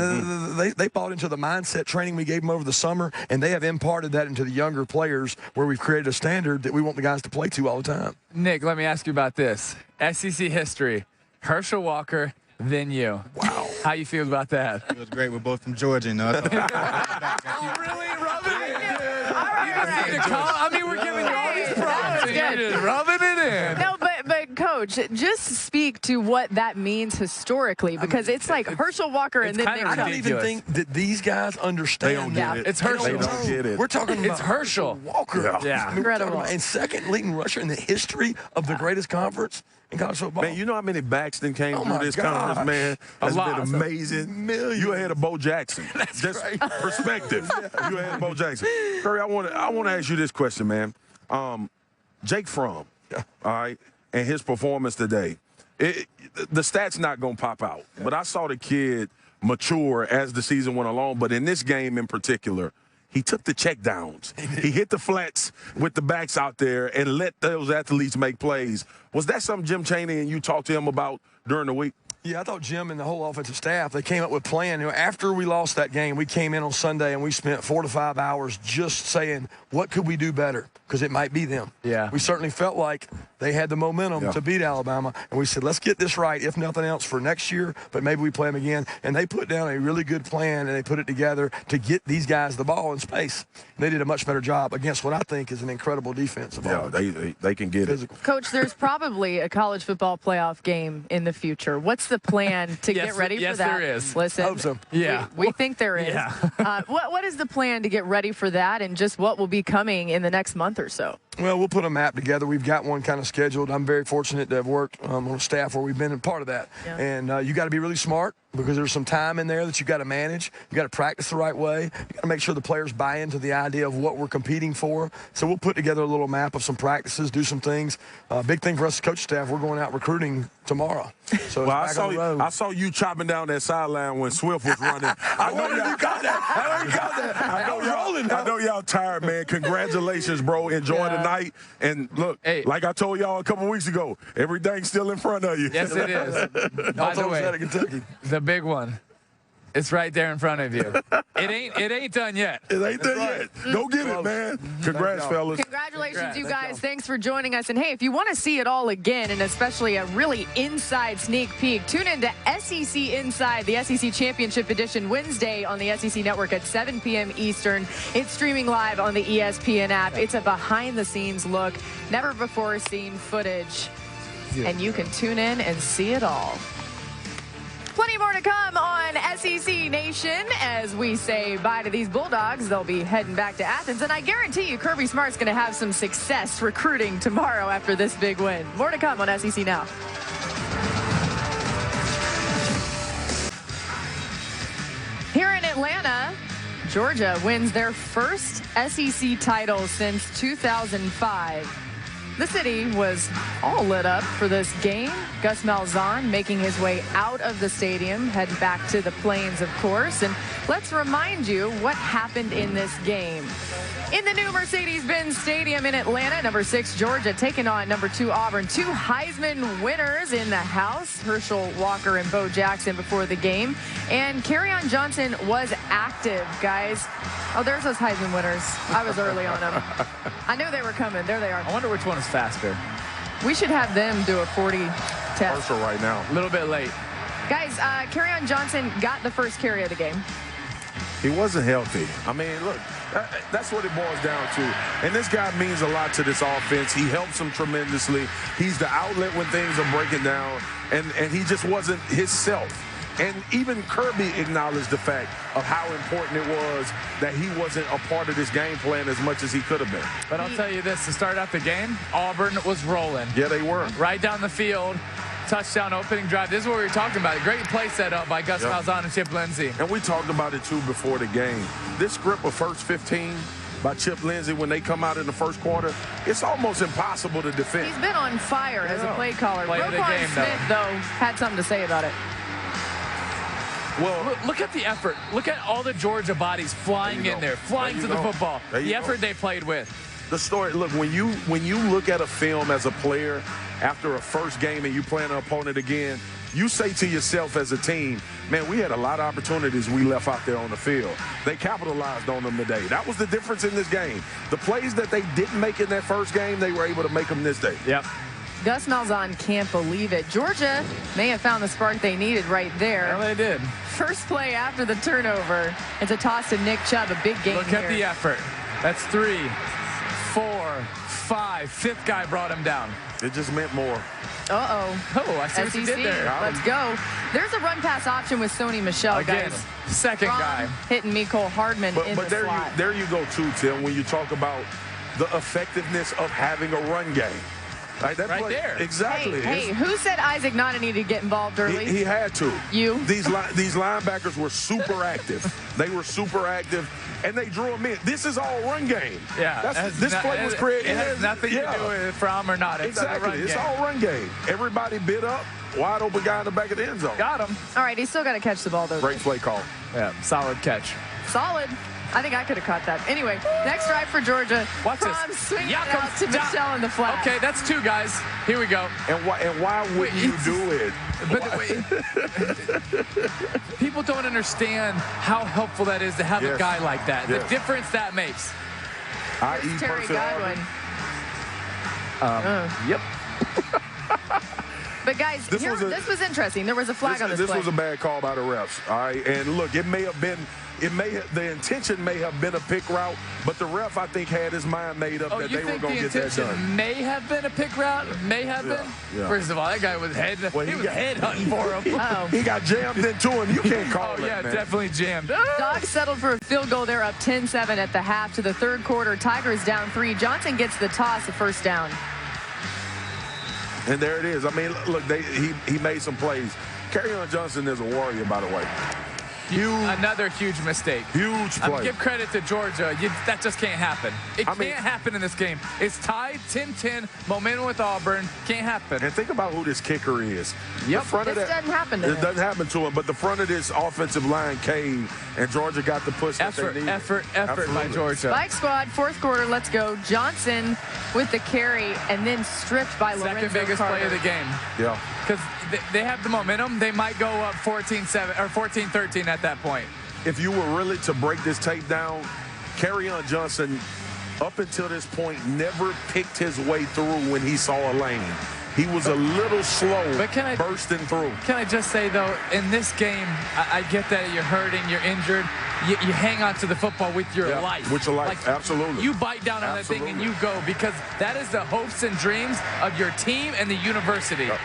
bought into the mindset training we gave them over the summer, and they have imparted that into the younger players where we've created a standard that we want the guys to play to all the time. Nick, let me ask you about this. SEC history, Herschel Walker, then you. Wow. How you feel about that? It was great. We're both from Georgia, you know. Oh, really? Rubbing it in. I mean, we're giving you all these props, and you're just rubbing it in. No, but Coach, just speak to what that means historically, because it's like Herschel Walker and then Nick. I don't even think that these guys understand. They don't get it. It's Herschel. They don't get it. We're talking about It's Herschel Walker. Yeah. Incredible. And second leading rusher in the history of the greatest conference in college football. Man, you know how many backs that came through this conference, man? That's been amazing. You ahead of Bo Jackson. Just perspective. You ahead of Bo Jackson. Curry, I want to ask you this question, man. Jake Fromm, all right, and his performance today. The stats not going to pop out, but I saw the kid mature as the season went along. But in this game in particular, he took the check downs. He hit the flats with the backs out there and let those athletes make plays. Was that something Jim Chaney and you talked to him about during the week? Yeah, I thought Jim and the whole offensive staff, they came up with a plan. You know, after we lost that game, we came in on Sunday and we spent 4 to 5 hours just saying, what could we do better? Because it might be them. Yeah. We certainly felt like they had the momentum to beat Alabama. And we said, let's get this right, if nothing else, for next year, but maybe we play them again. And they put down a really good plan, and they put it together to get these guys the ball in space. And they did a much better job against what I think is an incredible defense. Yeah, they can get it. Coach, there's probably a college football playoff game in the future. What's the plan to get ready for that? Yes, there is. Listen, Hope so. Yeah. We think there is. Yeah. What is the plan to get ready for that, and just what will be coming in the next month or so? Well, we'll put a map together. We've got one kind of scheduled. I'm very fortunate to have worked on a staff where we've been a part of that. Yeah. And you got to be really smart because there's some time in there that you got to manage. You got to practice the right way. You got to make sure the players buy into the idea of what we're competing for. So we'll put together a little map of some practices, do some things. Big thing for us, coach staff, we're going out recruiting tomorrow. So well, I saw you chopping down that sideline when Swift was running. I know you got that. I know y'all tired, man. Congratulations, bro. Enjoy the night. And look, like I told y'all a couple weeks ago, everything's still in front of you. Yes, it is. By the way, the big one. It's right there in front of you. It ain't done yet. It ain't done yet. Go get it, man. Congrats, fellas. Congratulations, you guys. Thanks for joining us. And hey, if you want to see it all again, and especially a really inside sneak peek, tune in to SEC Inside, the SEC Championship Edition, Wednesday on the SEC Network at 7 p.m. Eastern. It's streaming live on the ESPN app. It's a behind-the-scenes look, never before seen footage, and you can tune in and see it all. Plenty more to come on SEC Nation as we say bye to these Bulldogs. They'll be heading back to Athens, and I guarantee you Kirby Smart's going to have some success recruiting tomorrow after this big win. More to come on SEC Now. Here in Atlanta, Georgia wins their first SEC title since 2005. The city was all lit up for this game. Gus Malzahn making his way out of the stadium, heading back to the Plains, of course. And let's remind you what happened in this game. In the new Mercedes-Benz Stadium in Atlanta, number 6 Georgia taking on number 2 Auburn. 2 Heisman winners in the house, Herschel Walker and Bo Jackson before the game. And Kerryon Johnson was active, guys. Oh, there's those Heisman winners. I was early on them. I knew they were coming. There they are. I wonder which one is faster. We should have them do a 40 test. Herschel right now. A little bit late. Guys, Kerryon Johnson got the first carry of the game. He wasn't healthy. I mean, look, that's what it boils down to. And this guy means a lot to this offense. He helps them tremendously. He's the outlet when things are breaking down, and he just wasn't himself. And even Kirby acknowledged the fact of how important it was that he wasn't a part of this game plan as much as he could have been. But I'll tell you this, to start out the game, Auburn was rolling. Yeah, they were. Right down the field. Touchdown opening drive. This is what we were talking about. Great play set up by Gus Malzahn and Chip Lindsey. And we talked about it, too, before the game. This script of first 15 by Chip Lindsey when they come out in the first quarter, it's almost impossible to defend. He's been on fire as a play caller. Play of the game, Smith, though, had something to say about it. Well, look at the effort. Look at all the Georgia bodies flying in there, flying to the football. The effort they played with. The story, look, when you look at a film as a player after a first game and you play an opponent again, you say to yourself as a team, man, we had a lot of opportunities we left out there on the field. They capitalized on them today. That was the difference in this game. The plays that they didn't make in that first game, they were able to make them this day. Yep. Gus Malzahn can't believe it. Georgia may have found the spark they needed right there. Well, they did. First play after the turnover. It's a toss to Nick Chubb, a big game Look here. at the effort. That's 3, 4, 5. 5th guy brought him down. It just meant more. Uh-oh. Oh, I see what you did there. Let's go. There's a run-pass option with Sony Michel, Again, guys. second Ron guy. hitting Mecole Hardman in the there slot. there you go, too, Tim, when you talk about the effectiveness of having a run game. Like that right there. Exactly. Hey, who said Isaac Nada needed to get involved early? He had to. You? These linebackers were super active. They were super active, and they drew them in. This is all run game. Yeah. This play was created. It has nothing to do with from or not. It's exactly. a run It's game. all run game. Everybody bid up. Wide open guy in the back of the end zone. Got him. All right, he's still got to catch the ball, though. Great play call. Yeah, solid catch. Solid. I think I could have caught that. Anyway, next drive for Georgia. Watch this. Swinging it out to Michel in the flat. Okay, that's 2 guys. Here we go. And why wouldn't you do it? But people don't understand how helpful that is to have a guy like that. The difference that makes. I.e. Terry Godwin. Yep. But guys, this was interesting. There was a flag on this play. This was a bad call by the refs. All right, and look, the intention may have been a pick route, but the ref, I think, had his mind made up that they were going to get that done. May have been a pick route. May have been. Yeah. First of all, that guy was head hunting for him. He got jammed into him. You can't call it. Yeah, man. definitely jammed. Dogs settled for a field goal. They're up 10-7 at the half to the third quarter. Tigers down 3. Johnson gets the toss, a first down. And there it is. I mean, look, he made some plays. Kerryon Johnson is a warrior, by the way. Another huge mistake. Huge play. Give credit to Georgia. That just can't happen. It can't happen in this game. It's tied 10-10. Momentum with Auburn. Can't happen. And think about who this kicker is. Yep. This doesn't happen to him. It doesn't happen to him, but the front of this offensive line caved, and Georgia got the push that they needed. Effort by Georgia. Spike squad, fourth quarter, let's go. Johnson with the carry, and then stripped by Lorenzo Second biggest Carter. play of the game. Yeah. Because they have the momentum. They might go up 14-7 or 14-13 at that point. If you were really to break this tape down, Kerryon Johnson, up until this point, never picked his way through when he saw a lane. He was a little slow bursting through. Can I just say, though, in this game, I get that you're hurting, you're injured. You hang on to the football with your life. With your life, absolutely. You bite down on that thing and you go, because that is the hopes and dreams of your team and the university. Yep.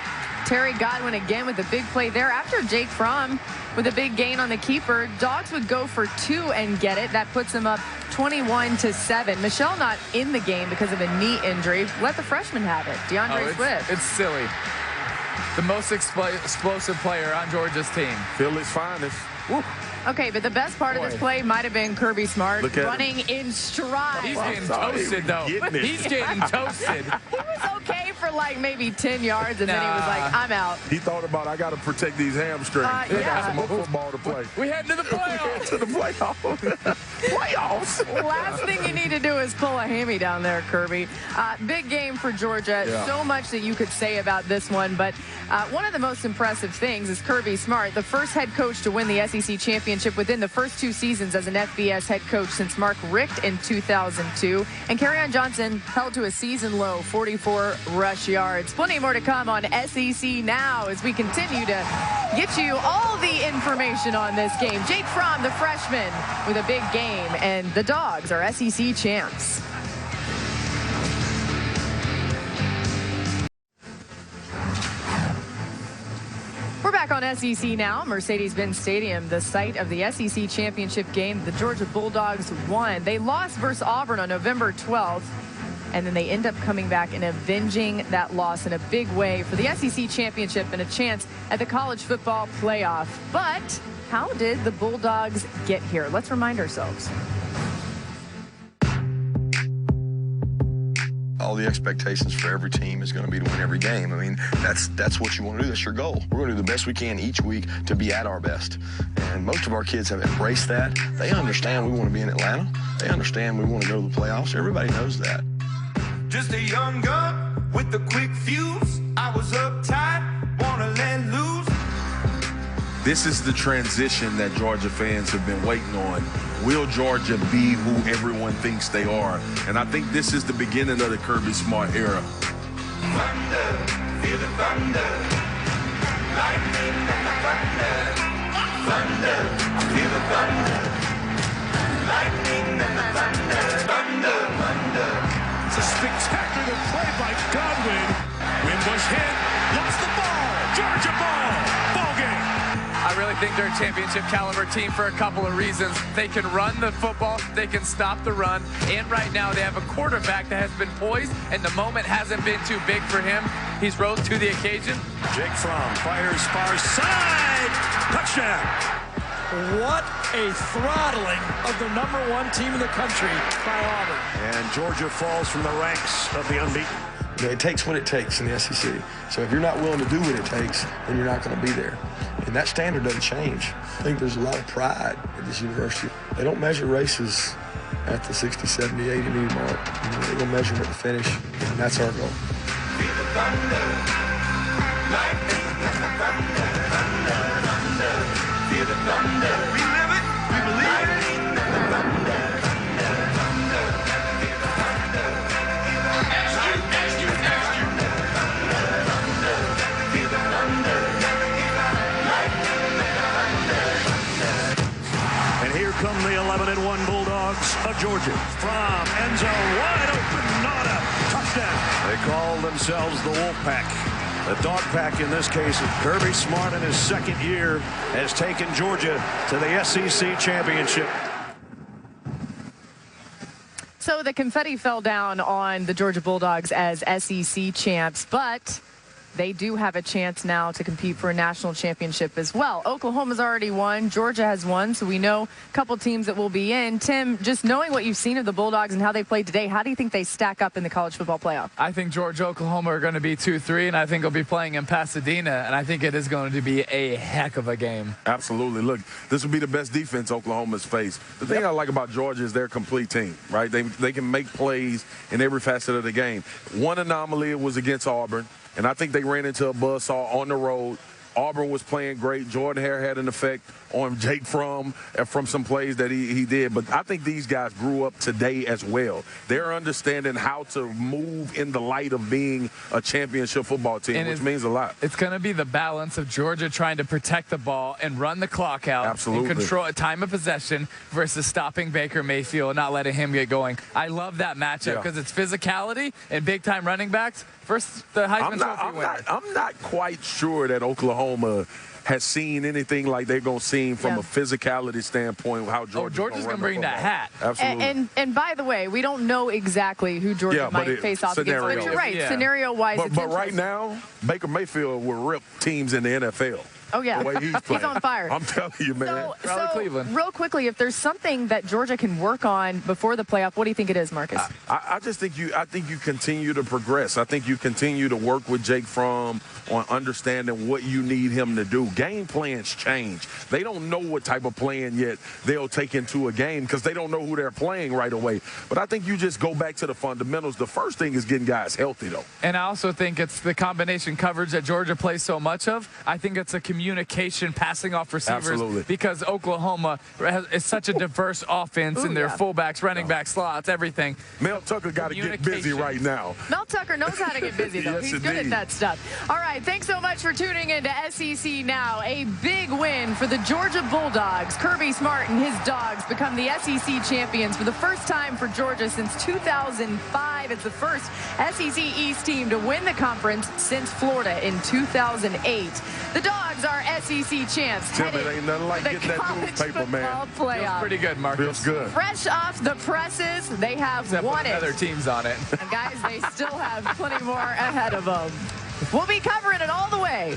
Terry Godwin again with a big play there. After Jake Fromm with a big gain on the keeper, Dogs would go for 2 and get it. That puts them up 21-7. Michel not in the game because of a knee injury. Let the freshman have it. DeAndre Swift. It's silly. The most explosive player on Georgia's team. Philly's finest. Woo. Okay, but the best part of this play might have been Kirby Smart running in stride. He's getting toasted, though. He's getting toasted. He was okay for like maybe 10 yards, and then he was like, I'm out. He thought about, I got to protect these hamstrings. They got some more football to play. We head to the playoffs. To the playoffs. Playoffs. Last thing you need to do is pull a hammy down there, Kirby. Big game for Georgia. Yeah. So much that you could say about this one, but one of the most impressive things is Kirby Smart, the first head coach to win the SEC championship within the first 2 seasons as an FBS head coach since Mark Richt in 2002. And Kerryon Johnson held to a season-low 44 rush yards. Plenty more to come on SEC Now as we continue to get you all the information on this game. Jake Fromm, the freshman, with a big game, and the Dogs are SEC champs. We're back on SEC Now. Mercedes-Benz Stadium, the site of the SEC championship game. The Georgia Bulldogs won. They lost versus Auburn on November 12th, and then they end up coming back and avenging that loss in a big way for the SEC championship and a chance at the college football playoff. But how did the Bulldogs get here? Let's remind ourselves. All the expectations for every team is going to be to win every game. I mean, that's what you want to do. That's your goal. We're going to do the best we can each week to be at our best. And most of our kids have embraced that. They understand we want to be in Atlanta. They understand we want to go to the playoffs. Everybody knows that. Just a young gun with a quick fuse. I was uptight, want to let loose. This is the transition that Georgia fans have been waiting on. Will Georgia be who everyone thinks they are? And I think this is the beginning of the Kirby Smart era. Thunder, feel the thunder. Lightning and the thunder. Thunder, feel the thunder. Lightning and the thunder. Thunder, thunder. It's a spectacular play by Godwin. Wimbush hit, lost the ball. Georgia ball. Ball game. I really think they're a championship caliber team for a couple of reasons. They can run the football, they can stop the run, and right now they have a quarterback that has been poised, and the moment hasn't been too big for him. He's rose to the occasion. Jake Fromm fires far side. Touchdown. What a throttling of the #1 team in the country by Auburn. And Georgia falls from the ranks of the unbeaten. It takes what it takes in the SEC. So if you're not willing to do what it takes, then you're not going to be there. And that standard doesn't change. I think there's a lot of pride at this university. They don't measure races at the 60, 70, 80 meter mark. They're going to measure them at the finish, and that's our goal. Feel the thunder. Lightning and the thunder. Thunder, thunder. Feel the thunder. We live it. We believe it. Lightning and the thunder. Thunder, thunder. Feel the thunder. And here come the 11-1 Bulldogs of Georgia. From end zone, wide open, Nada, touchdown. They call themselves the Wolfpack. The Dog Pack in this case. Kirby Smart in his second year has taken Georgia to the SEC championship. So the confetti fell down on the Georgia Bulldogs as SEC champs, but they do have a chance now to compete for a national championship as well. Oklahoma's already won. Georgia has won, so we know a couple teams that will be in. Tim, just knowing what you've seen of the Bulldogs and how they played today, how do you think they stack up in the college football playoff? I think Georgia, Oklahoma are going to be 2-3, and I think they'll be playing in Pasadena, and I think it is going to be a heck of a game. Absolutely. Look, this will be the best defense Oklahoma's faced. The thing I like about Georgia is they're a complete team, right? They can make plays in every facet of the game. One anomaly was against Auburn, and I think they ran into a buzzsaw on the road. Auburn was playing great. Jordan Hare had an effect on Jake Fromm from some plays that he did. But I think these guys grew up today as well. They're understanding how to move in the light of being a championship football team, which means a lot. It's going to be the balance of Georgia trying to protect the ball and run the clock out. Absolutely. And control a time of possession versus stopping Baker Mayfield and not letting him get going. I love that matchup because it's physicality and big-time running backs versus the Heisman Trophy winner. I'm not quite sure that Oklahoma has seen anything like they're going to see from a physicality standpoint, how Georgia's going to bring that hat. Absolutely. And by the way, we don't know exactly who Georgia might face off against. But you're right, scenario-wise. But right now, Baker Mayfield will rip teams in the NFL. Oh, yeah. The way he's playing. He's on fire. I'm telling you, man. So Cleveland. Real quickly, if there's something that Georgia can work on before the playoff, what do you think it is, Marcus? I just think you continue to progress. I think you continue to work with Jake Fromm on understanding what you need him to do. Game plans change. They don't know what type of plan yet they'll take into a game because they don't know who they're playing right away. But I think you just go back to the fundamentals. The first thing is getting guys healthy, though. And I also think it's the combination coverage that Georgia plays so much of. I think it's a communication passing off receivers. Absolutely. Because Oklahoma is such a diverse offense in their fullbacks, running back slots, everything. Mel Tucker got to get busy right now. Mel Tucker knows how to get busy, though. Yes, He's indeed. good at that stuff. All right, thanks so much for tuning in to SEC Now. A big win for the Georgia Bulldogs. Kirby Smart and his dogs become the SEC champions for the first time for Georgia since 2005. It's the first SEC East team to win the conference since Florida in 2008. The Dogs are SEC champs. Tim, it ain't nothing like getting that newspaper, man. Playoff. Feels pretty good, Marcus. Feels good. Fresh off the presses, they have Except won it. other teams on it. And guys, they still have plenty more ahead of them. We'll be covering it all the way